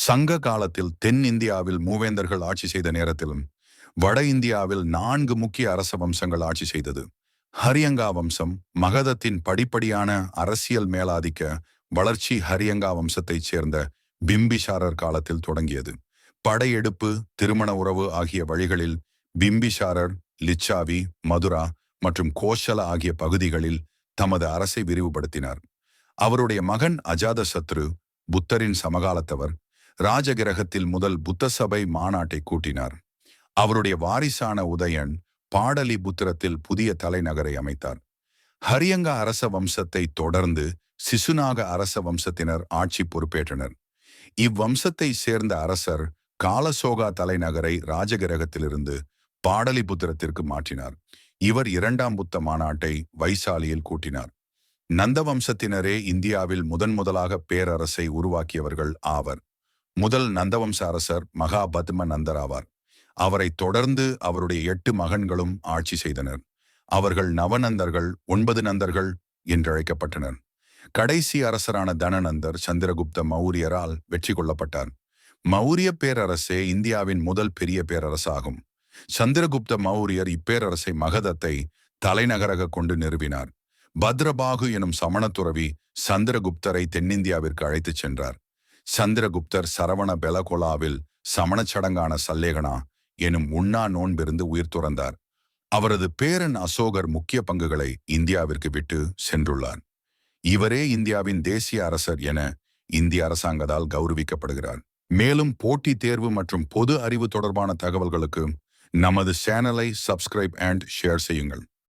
சங்க காலத்தில் தென்னிந்தியாவில் மூவேந்தர்கள் ஆட்சி செய்த நேரத்திலும் வட இந்தியாவில் 4 முக்கிய அரச வம்சங்கள் ஆட்சி செய்தது. ஹரியங்கா வம்சம் மகதத்தின் படிப்படியான அரசியல் மேலாதிக்க வளர்ச்சி ஹரியங்கா வம்சத்தைச் சேர்ந்த பிம்பிசாரர் காலத்தில் தொடங்கியது. படையெடுப்பு, திருமண உறவு ஆகிய வழிகளில் பிம்பிசாரர் லிச்சாவி, மதுரா மற்றும் கோஷல ஆகிய பகுதிகளில் தமது அரசை விரிவுபடுத்தினார். அவருடைய மகன் அஜாதசத்ரு, புத்தரின் சமகாலத்தவர், ராஜகிரகத்தில் முதல் புத்த சபை மாநாட்டை கூட்டினார். அவருடைய வாரிசான உதயன் பாடலிபுத்திரத்தில் புதிய தலைநகரை அமைத்தார். ஹரியங்கா அரச வம்சத்தை தொடர்ந்து சிசுநாக அரச வம்சத்தினர் ஆட்சி பொறுப்பேற்றனர். இவ்வம்சத்தை சேர்ந்த அரசர் காலசோகா தலைநகரை ராஜகிரகத்திலிருந்து பாடலிபுத்திரத்திற்கு மாற்றினார். இவர் 2ஆம் புத்த மாநாட்டை வைசாலியில் கூட்டினார். நந்த வம்சத்தினரே இந்தியாவில் முதலாக பேரரசை உருவாக்கியவர்கள் ஆவர். முதல் நந்தவம்ச அரசர் மகாபத்ம நந்தர் ஆவார். அவரை தொடர்ந்து அவருடைய 8 மகன்களும் ஆட்சி செய்தனர். அவர்கள் நவநந்தர்கள், 9 நந்தர்கள் என்றழைக்கப்பட்டனர். கடைசி அரசரான தனநந்தர் சந்திரகுப்த மௌரியரால் வெற்றி கொள்ளப்பட்டார். மௌரிய பேரரசே இந்தியாவின் முதல் பெரிய பேரரசாகும். சந்திரகுப்த மௌரியர் இப்பேரரசை மகதத்தை தலைநகராக கொண்டு நிறுவினார். பத்ரபாகு எனும் சமணத்துறவி சந்திரகுப்தரை தென்னிந்தியாவிற்கு அழைத்துச் சென்றார். சந்திரகுப்தர் சரவண பெலகொலாவில் சமணச் சடங்கான சல்லேகனா எனும் உண்ணா நோன்பிருந்து உயிர் துறந்தார். அவரது பேரன் அசோகர் முக்கிய பங்குகளை இந்தியாவிற்கு விட்டு சென்றுள்ளார். இவரே இந்தியாவின் தேசிய அரசர் என இந்திய அரசாங்கத்தால் கௌரவிக்கப்படுகிறார். மேலும் போட்டித் தேர்வு மற்றும் பொது அறிவு தொடர்பான தகவல்களுக்கு நமது சேனலை சப்ஸ்கிரைப் அண்ட் ஷேர் செய்யுங்கள்.